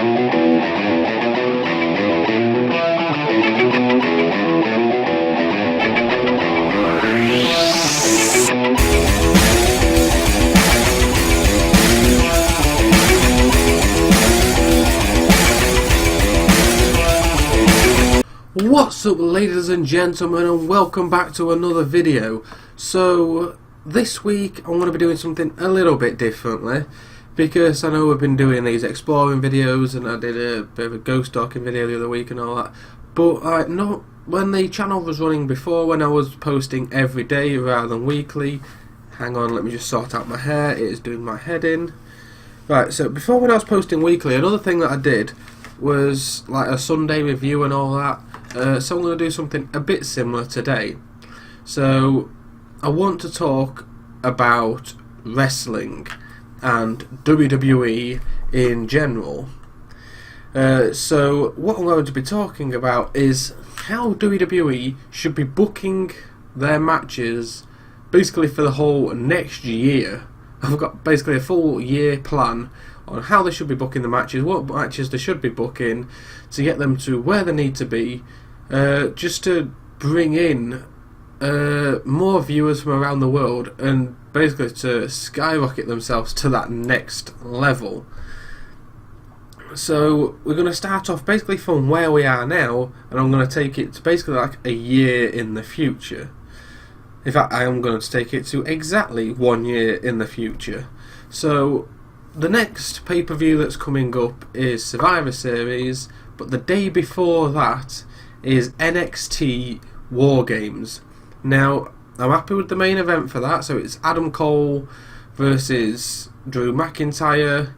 What's up, ladies and gentlemen, and welcome back to another video. So this week I'm going to be doing something a little bit differently, because I know we've been doing these exploring videos and I did a bit of a ghost stalking video the other week and all that, but not when the channel was running before, when I was posting every day rather than weekly. Hang on, let me just sort out my hair, it is doing my head in. Right, so before, when I was posting weekly, another thing that I did was like a Sunday review and all that. So I'm going to do something a bit similar today. So I want to talk about wrestling and WWE in general. So what I'm going to be talking about is how WWE should be booking their matches basically for the whole next year. I've got basically a full year plan on how they should be booking the matches, what matches they should be booking to get them to where they need to be, just to bring in more viewers from around the world and basically to skyrocket themselves to that next level. So we're going to start off basically from where we are now, and I'm going to take it to basically like a year in the future. In fact, I am going to take it to exactly 1 year in the future. So the next pay-per-view that's coming up is Survivor Series, but the day before that is NXT War Games. Now, I'm happy with the main event for that, so it's Adam Cole versus Drew McIntyre.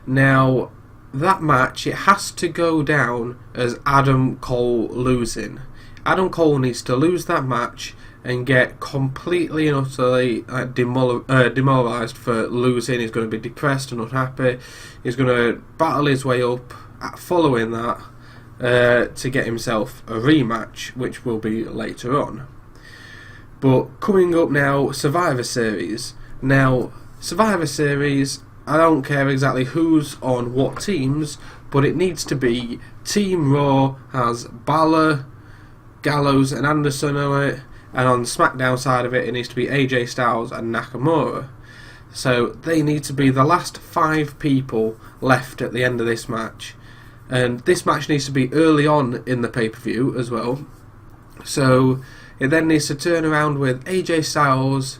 Now, that match, it has to go down as Adam Cole losing. Adam Cole needs to lose that match and get completely and utterly demoralised for losing. He's going to be depressed and unhappy. He's going to battle his way up following that to get himself a rematch, which will be later on. But coming up now, Survivor Series. Now, Survivor Series, I don't care exactly who's on what teams, but it needs to be Team Raw has Balor, Gallows and Anderson on it, and on the SmackDown side of it, it needs to be AJ Styles and Nakamura. So they need to be the last 5 people left at the end of this match. And this match needs to be early on in the pay-per-view as well. So it then needs to turn around with AJ Styles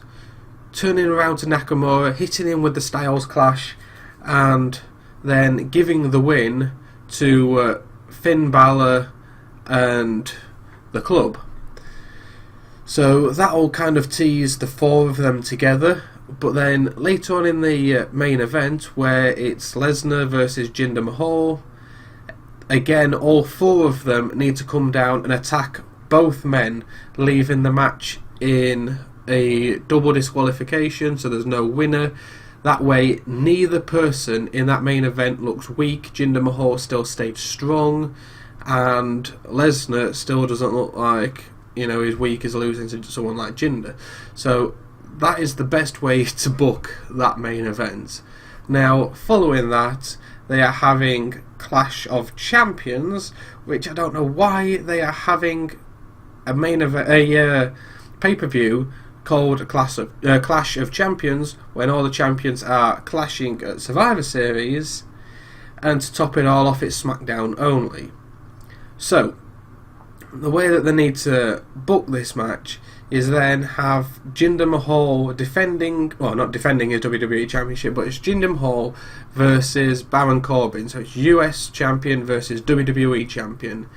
turning around to Nakamura, hitting him with the Styles Clash, and then giving the win to Finn Balor and the Club. So that'll kind of tease the 4 of them together. But then later on in the main event, where it's Lesnar versus Jinder Mahal, again all 4 of them need to come down and attack both men, leaving the match in a double disqualification, so there's no winner. That way neither person in that main event looks weak. Jinder Mahal still stayed strong, and Lesnar still doesn't look like, you know, he's weak as losing to someone like Jinder. So that is the best way to book that main event. Now, following that, they are having Clash of Champions, which I don't know why they are having a main event, a pay-per-view called Clash of Champions, when all the champions are clashing at Survivor Series, and to top it all off, it's SmackDown only. So the way that they need to book this match is then have Jinder Mahal defending, well, not defending his WWE Championship, but it's Jinder Mahal versus Baron Corbin, so it's US Champion versus WWE Champion.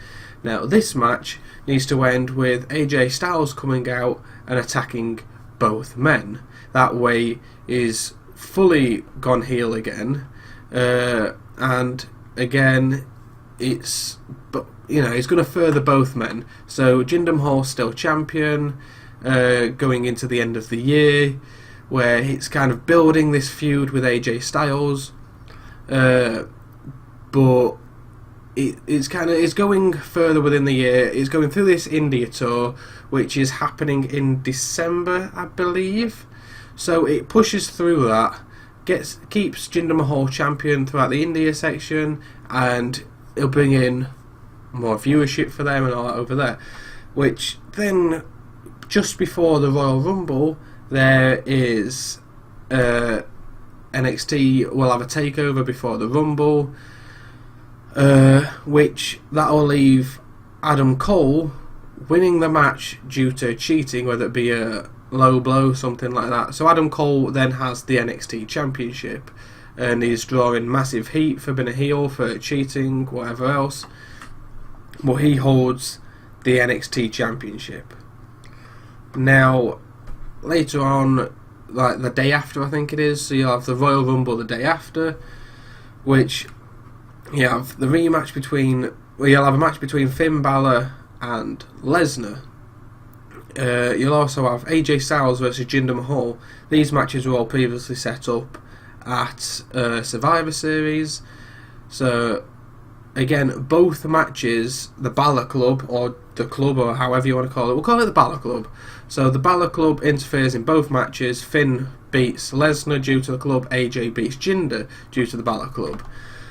Now this match needs to end with AJ Styles coming out and attacking both men. That way is fully gone heel again, and again it's, but you know, it's going to further both men. So Jinder Mahal still champion, going into the end of the year, where it's kind of building this feud with AJ Styles, but it's going further within the year. It's going through this India tour, which is happening in December, I believe. So it pushes through that, keeps Jinder Mahal champion throughout the India section, and it'll bring in more viewership for them and all that over there. Which then, just before the Royal Rumble, there is NXT will have a takeover before the Rumble, which that'll leave Adam Cole winning the match due to cheating, whether it be a low blow, something like that. So Adam Cole then has the NXT Championship, and he's drawing massive heat for being a heel, for cheating, whatever else. But he holds the NXT Championship. Now, later on, like the day after, I think it is, so you'll have the Royal Rumble the day after, which you have the rematch between, well, you'll have a match between Finn Balor and Lesnar. You'll also have AJ Styles versus Jinder Mahal. These matches were all previously set up at Survivor Series. So again, both matches, the Balor Club, or the club, or however you want to call it, we'll call it the Balor Club. So the Balor Club interferes in both matches. Finn beats Lesnar due to the club, AJ beats Jinder due to the Balor Club.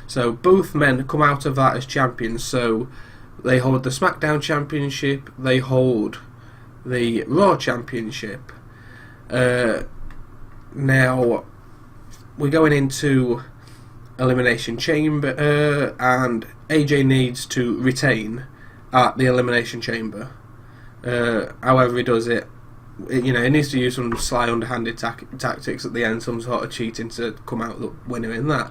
So both men come out of that as champions. So they hold the SmackDown Championship, they hold the Raw Championship. Now we're going into Elimination Chamber, and AJ needs to retain at the Elimination Chamber. However he does it, he needs to use some sly underhanded tactics at the end, some sort of cheating to come out the winner in that.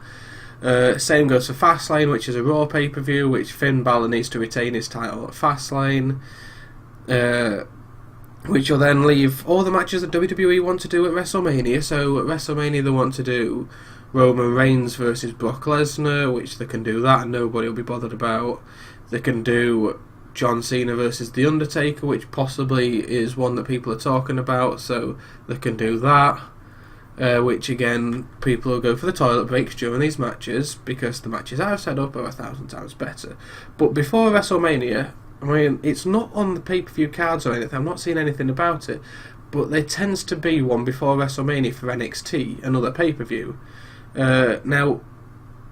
Same goes for Fastlane, which is a Raw pay-per-view, which Finn Balor needs to retain his title at Fastlane, which will then leave all the matches that WWE want to do at WrestleMania. So at WrestleMania they want to do Roman Reigns versus Brock Lesnar, which they can do that and nobody will be bothered about. They can do John Cena versus The Undertaker, which possibly is one that people are talking about, so they can do that. Which again, people will go for the toilet breaks during these matches because the matches I've set up are 1,000 times better. But before WrestleMania, I mean, it's not on the pay-per-view cards or anything, I'm not seeing anything about it, but there tends to be one before WrestleMania for NXT, another pay-per-view. Now,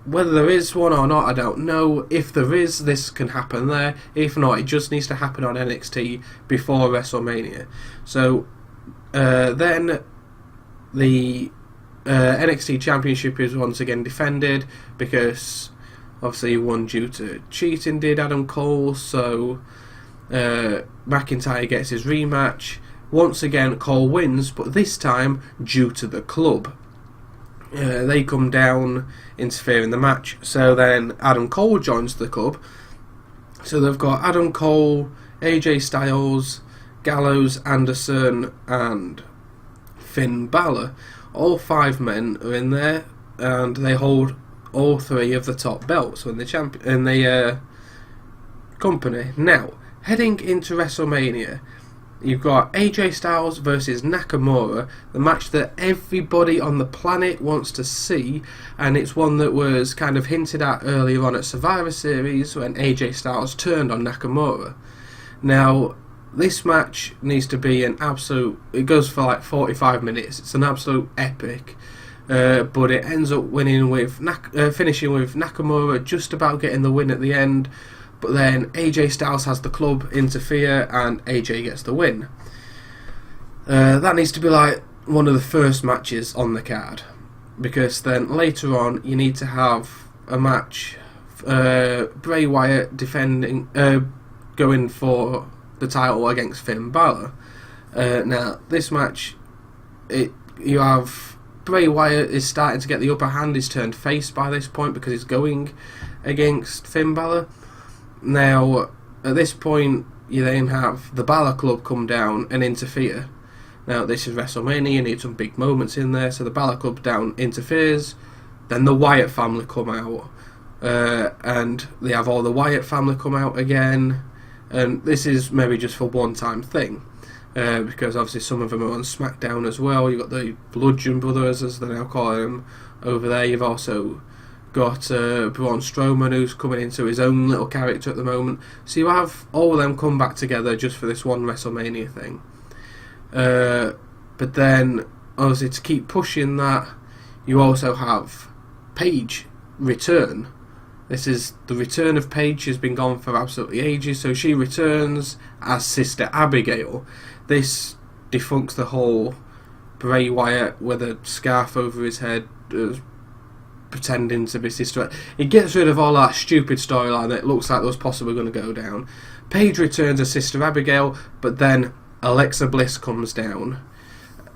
whether there is one or not, I don't know. If there is, this can happen there. If not, it just needs to happen on NXT before WrestleMania. So, then the NXT Championship is once again defended because obviously he won due to cheating, did Adam Cole, so McIntyre gets his rematch. Once again Cole wins, but this time due to the club. They come down, interfere in the match, so then Adam Cole joins the club. So they've got Adam Cole, AJ Styles, Gallows, Anderson and Finn Balor. All 5 men are in there, and they hold all 3 of the top belts in the company. Now, heading into WrestleMania, you've got AJ Styles versus Nakamura, the match that everybody on the planet wants to see, and it's one that was kind of hinted at earlier on at Survivor Series when AJ Styles turned on Nakamura. Now, this match needs to be an absolute, it goes for like 45 minutes, it's an absolute epic, but it ends up finishing with Nakamura just about getting the win at the end, but then AJ Styles has the club interfere and AJ gets the win. That needs to be like one of the first matches on the card, because then later on you need to have a match, Bray Wyatt defending, going for the title against Finn Balor. Now this match, you have Bray Wyatt is starting to get the upper hand. He's turned face by this point because he's going against Finn Balor. Now at this point you then have the Balor Club come down and interfere. Now this is WrestleMania, you need some big moments in there, so the Balor Club down interferes, then the Wyatt family come out, and they have all the Wyatt family come out again. And this is maybe just for one-time thing, because obviously some of them are on SmackDown as well. You've got the Bludgeon Brothers, as they now call them, over there. You've also got Braun Strowman, who's coming into his own little character at the moment. So you have all of them come back together just for this one WrestleMania thing. But then, obviously, to keep pushing that, you also have Paige return. This is the return of Paige. She's been gone for absolutely ages, so she returns as Sister Abigail. This defuncts the whole Bray Wyatt with a scarf over his head, pretending to be Sister. It gets rid of all that stupid storyline that looks like was possibly going to go down. Paige returns as Sister Abigail, but then Alexa Bliss comes down,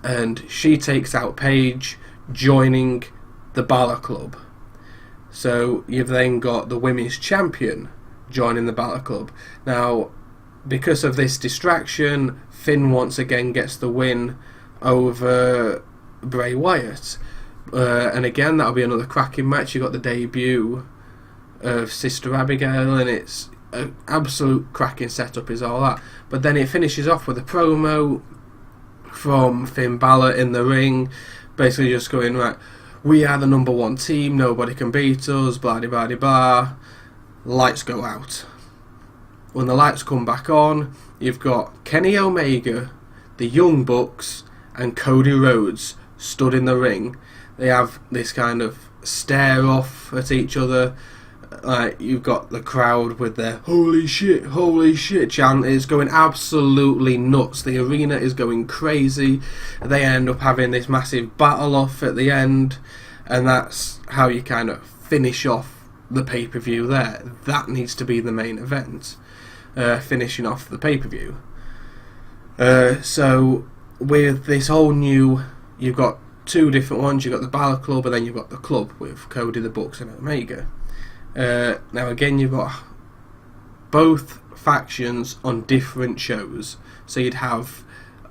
and she takes out Paige, joining the Balor Club. So you've then got the women's champion joining the Balor Club. Now, because of this distraction, Finn once again gets the win over Bray Wyatt. And again, that'll be another cracking match. You've got the debut of Sister Abigail, and it's an absolute cracking setup is all that. But then it finishes off with a promo from Finn Balor in the ring, basically just going, right, we are the number one team, nobody can beat us, blah de blah de blah. Lights go out. When the lights come back on, you've got Kenny Omega, the Young Bucks, and Cody Rhodes stood in the ring. They have this kind of stare off at each other. Like, you've got the crowd with their holy shit chant. It's going absolutely nuts. The arena is going crazy. They end up having this massive battle off at the end, and that's how you kind of finish off the pay-per-view there. That needs to be the main event, finishing off the pay-per-view. So with this whole new, you've got two different ones. You've got the Balor Club, and then you've got the club with Cody, the Bucks, and Omega. Now again, you've got both factions on different shows. So you'd have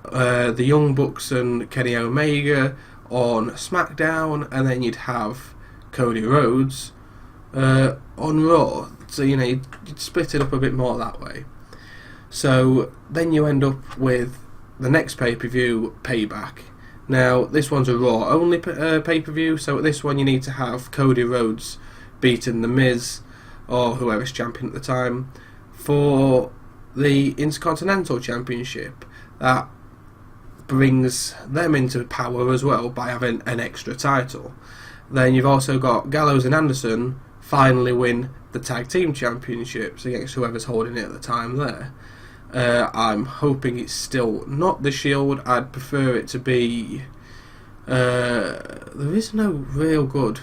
the Young Bucks and Kenny Omega on SmackDown, and then you'd have Cody Rhodes on Raw. So you'd split it up a bit more that way. So then you end up with the next pay-per-view, Payback. Now this one's a Raw only pay-per-view, so at this one you need to have Cody Rhodes beating The Miz, or whoever's champion at the time, for the Intercontinental Championship. That brings them into power as well by having an extra title. Then you've also got Gallows and Anderson finally win the Tag Team Championships against whoever's holding it at the time there. I'm hoping it's still not the Shield. I'd prefer it to be... there is no real good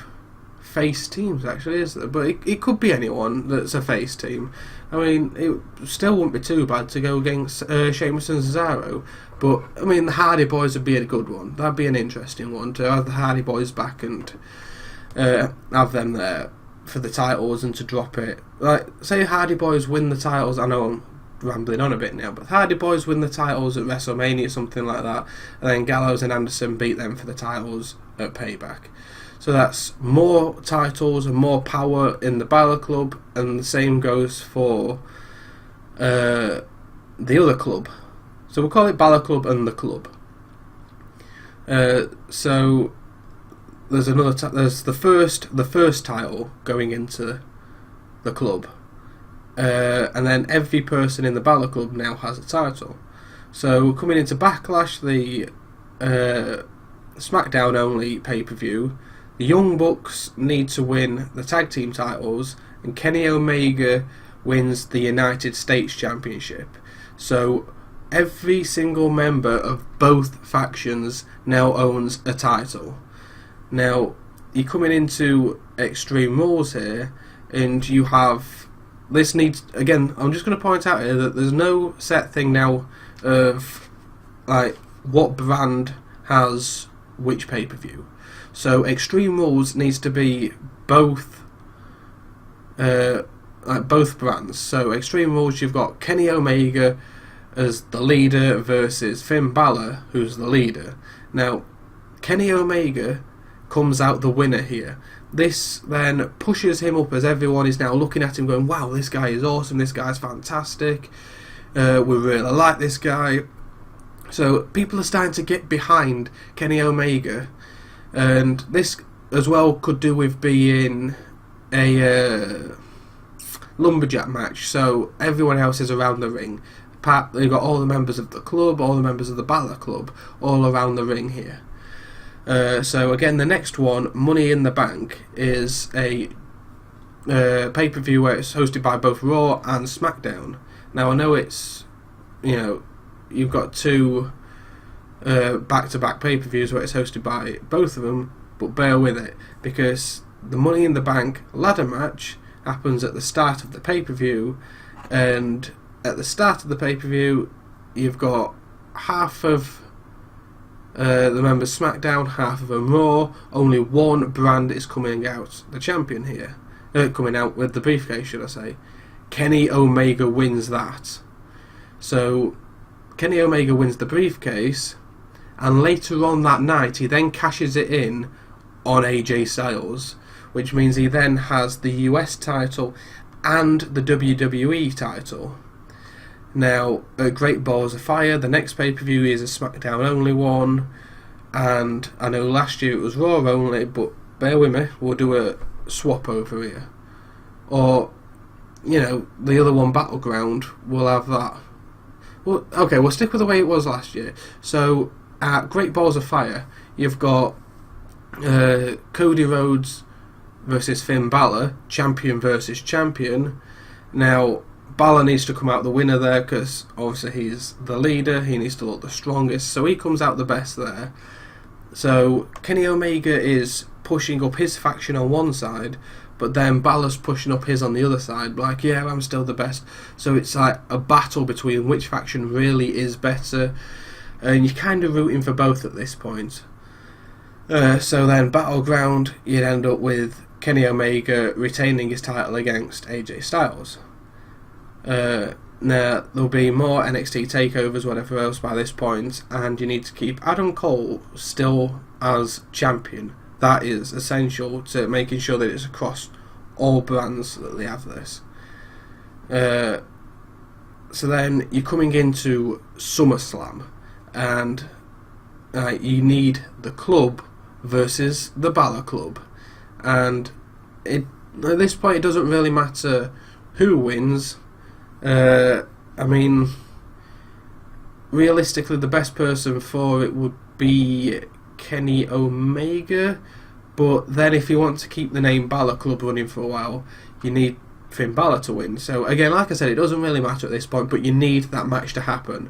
face teams, actually, is there? But it could be anyone that's a face team. I mean, it still wouldn't be too bad to go against Sheamus and Cesaro. But, I mean, the Hardy Boys would be a good one. That'd be an interesting one, to have the Hardy Boys back and have them there for the titles and to drop it. Like, say Hardy Boys win the titles, I know I'm rambling on a bit now, but Hardy Boys win the titles at WrestleMania, something like that, and then Gallows and Anderson beat them for the titles at Payback. So that's more titles and more power in the Balor Club, and the same goes for the other club. So we'll call it Balor Club and the club. So there's another. There's the first title going into the club, and then every person in the Balor Club now has a title. So coming into Backlash, the SmackDown only pay-per-view, the Young Bucks need to win the tag team titles, and Kenny Omega wins the United States Championship. So every single member of both factions now owns a title. Now, you're coming into Extreme Rules here, and you have... This needs... Again, I'm just going to point out here that there's no set thing now of, like, what brand has which pay-per-view. So Extreme Rules needs to be both both brands. So Extreme Rules, you've got Kenny Omega as the leader versus Finn Balor, who's the leader. Now, Kenny Omega comes out the winner here. This then pushes him up as everyone is now looking at him going, wow, this guy is awesome, this guy's fantastic, we really like this guy. So people are starting to get behind Kenny Omega. And this as well could do with being a lumberjack match, so everyone else is around the ring. They've got all the members of the club, all the members of the Balor Club, all around the ring here. So again, the next one, Money in the Bank, is a pay-per-view where it's hosted by both Raw and SmackDown. Now I know it's, you've got two back-to-back pay-per-views where it's hosted by both of them, but bear with it, because the Money in the Bank ladder match happens at the start of the pay-per-view, and at the start of the pay-per-view you've got half of the members SmackDown, half of them Raw. Only one brand is coming out the champion here, coming out with the briefcase, should I say. Kenny Omega wins that. So Kenny Omega wins the briefcase, and later on that night he then cashes it in on AJ Styles, which means he then has the US title and the WWE title. Now, at Great Balls of Fire, the next pay-per-view is a SmackDown only one, and I know last year it was Raw only, but bear with me, we'll do a swap over here. Or, the other one, Battleground, we'll have that. Well, okay, we'll stick with the way it was last year. So, at Great Balls of Fire, you've got Cody Rhodes versus Finn Balor, champion versus champion. Now, Balor needs to come out the winner there because obviously he's the leader, he needs to look the strongest, so he comes out the best there. So Kenny Omega is pushing up his faction on one side, but then Balor's pushing up his on the other side, like, yeah, I'm still the best. So it's like a battle between which faction really is better, and you're kind of rooting for both at this point. So then Battleground, you'd end up with Kenny Omega retaining his title against AJ Styles. Now there'll be more NXT takeovers, whatever else by this point, and you need to keep Adam Cole still as champion. That is essential to making sure that it's across all brands that they have this. So then you're coming into SummerSlam, and you need the Club versus the Balor Club, and at this point it doesn't really matter who wins. Realistically, the best person for it would be Kenny Omega, but then if you want to keep the name Balor Club running for a while, you need Finn Balor to win. So again, like I said, it doesn't really matter at this point, but you need that match to happen.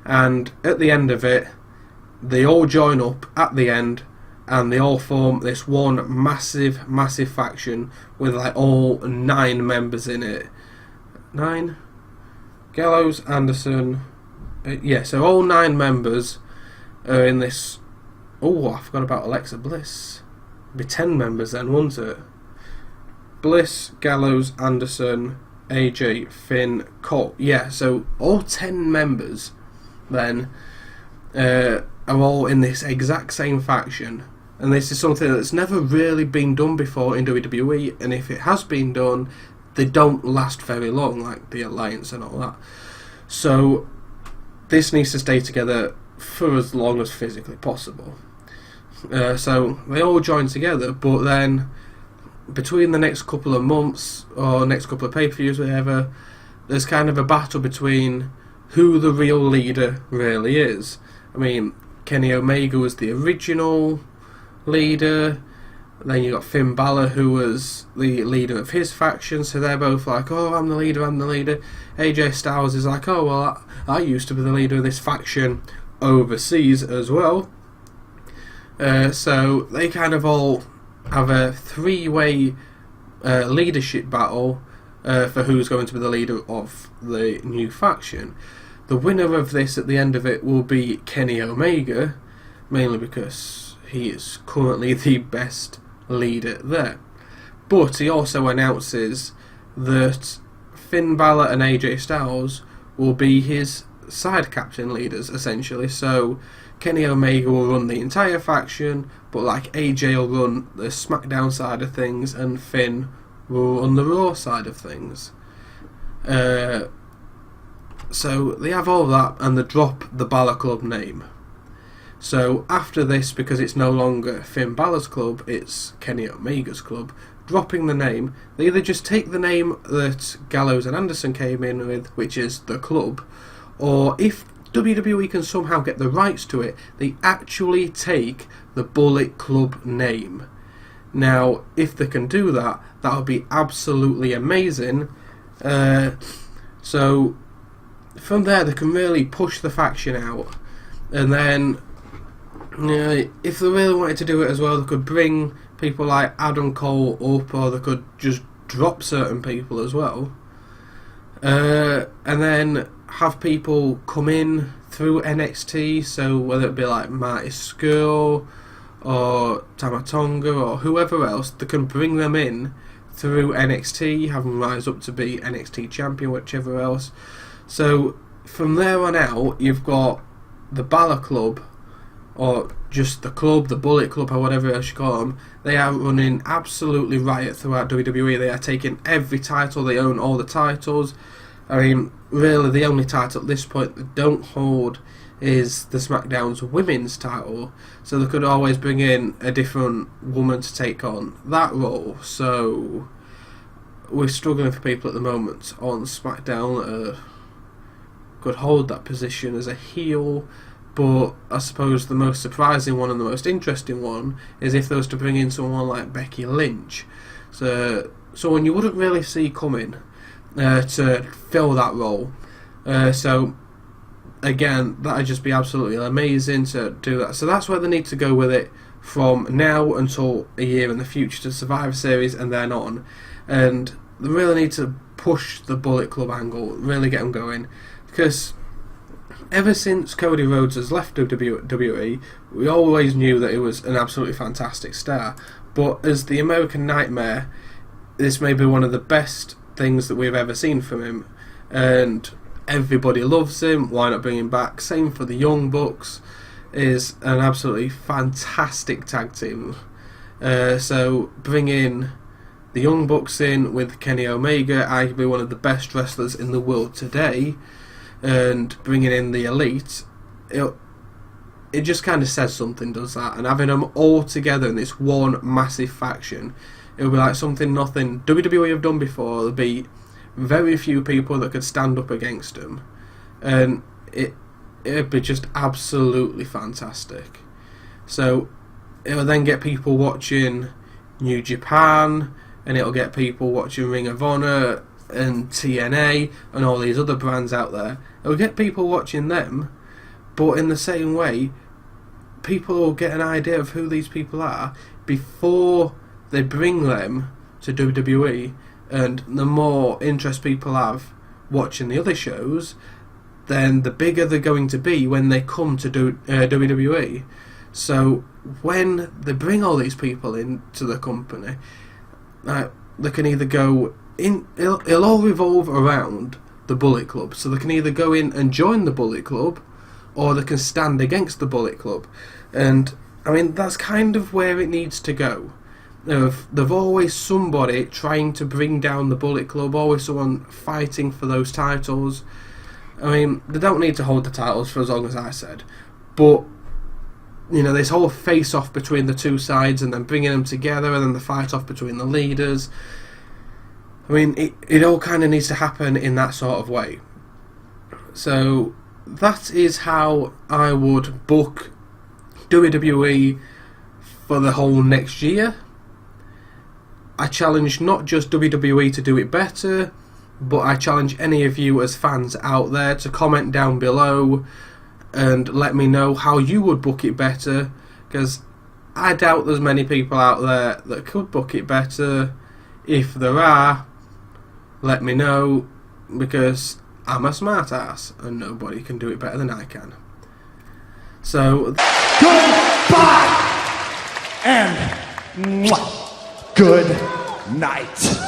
And at the end of it, they all join up at the end, and they all form this one massive faction with like all 9 members in it. 9? Gallows, Anderson, so all 9 members are in this. Oh, I forgot about Alexa Bliss. It'd be 10 members then, wouldn't it? Bliss, Gallows, Anderson, AJ, Finn, Cole. Yeah, so all 10 members then are all in this exact same faction, and this is something that's never really been done before in WWE, and if it has been done, they don't last very long, like the Alliance and all that. So this needs to stay together for as long as physically possible. So they all join together, but then between the next couple of months or next couple of pay-per-views, whatever, there's kind of a battle between who the real leader really is. Kenny Omega was the original leader. Then you got Finn Balor, who was the leader of his faction, so they're both like, oh, I'm the leader. AJ Styles is like, oh, well, I used to be the leader of this faction overseas as well. So they kind of all have a 3-way leadership battle for who's going to be the leader of the new faction. The winner of this at the end of it will be Kenny Omega, mainly because he is currently the best leader there. But he also announces that Finn Balor and AJ Styles will be his side captain leaders, essentially. So Kenny Omega will run the entire faction, but like AJ will run the SmackDown side of things, and Finn will run the Raw side of things. So they have all that, and they drop the Balor Club name. So after this, because it's no longer Finn Balor's club, it's Kenny Omega's club, dropping the name, they either just take the name that Gallows and Anderson came in with, which is the club, or if WWE can somehow get the rights to it, they actually take the Bullet Club name. Now, if they can do that, that would be absolutely amazing. So from there, they can really push the faction out, and then if they really wanted to do it as well, they could bring people like Adam Cole up, or they could just drop certain people as well, and then have people come in through NXT. So whether it be like Marty Scurll or Tamatonga or whoever else, they can bring them in through NXT, have them rise up to be NXT champion, whichever else. So from there on out, you've got the Balor Club, or just the club, the Bullet Club, or whatever else you call them. They are running absolutely riot throughout WWE. They are taking every title, they own all the titles. I mean, really, the only title at this point they don't hold is the SmackDown's women's title, so they could always bring in a different woman to take on that role. So we're struggling for people at the moment on SmackDown that could hold that position as a heel. But I suppose the most surprising one and the most interesting one is if they was to bring in someone like Becky Lynch, so someone you wouldn't really see coming to fill that role. So again, that would just be absolutely amazing to do that. So that's where they need to go with it from now until a year in the future, to Survivor Series and then on. And they really need to push the Bullet Club angle, really get them going, because ever since Cody Rhodes has left WWE, we always knew that he was an absolutely fantastic star. But as the American Nightmare, this may be one of the best things that we've ever seen from him, and everybody loves him. Why not bring him back? Same for the Young Bucks, is an absolutely fantastic tag team. So bring in the Young Bucks in with Kenny Omega, arguably one of the best wrestlers in the world today, and bringing in the Elite, it just kind of says something, does that? And having them all together in this one massive faction, it'll be like something nothing WWE have done before. There'll be very few people that could stand up against them, and it'd be just absolutely fantastic. So it'll then get people watching New Japan, and it'll get people watching Ring of Honor and TNA and all these other brands out there. It'll get people watching them, but in the same way, people will get an idea of who these people are before they bring them to WWE. And the more interest people have watching the other shows, then the bigger they're going to be when they come to WWE. So when they bring all these people into the company, they can either go in, it'll all revolve around the Bullet Club. So they can either go in and join the Bullet Club, or they can stand against the Bullet Club. And I mean, that's kind of where it needs to go. There's always somebody trying to bring down the Bullet Club, always someone fighting for those titles. I mean, they don't need to hold the titles for as long as I said, but this whole face-off between the two sides, and then bringing them together, and then the fight-off between the leaders, I mean, it all kind of needs to happen in that sort of way. So that is how I would book WWE for the whole next year. I challenge not just WWE to do it better, but I challenge any of you as fans out there to comment down below and let me know how you would book it better, because I doubt there's many people out there that could book it better. If there are, let me know, because I'm a smart ass and nobody can do it better than I can. So goodbye and good night.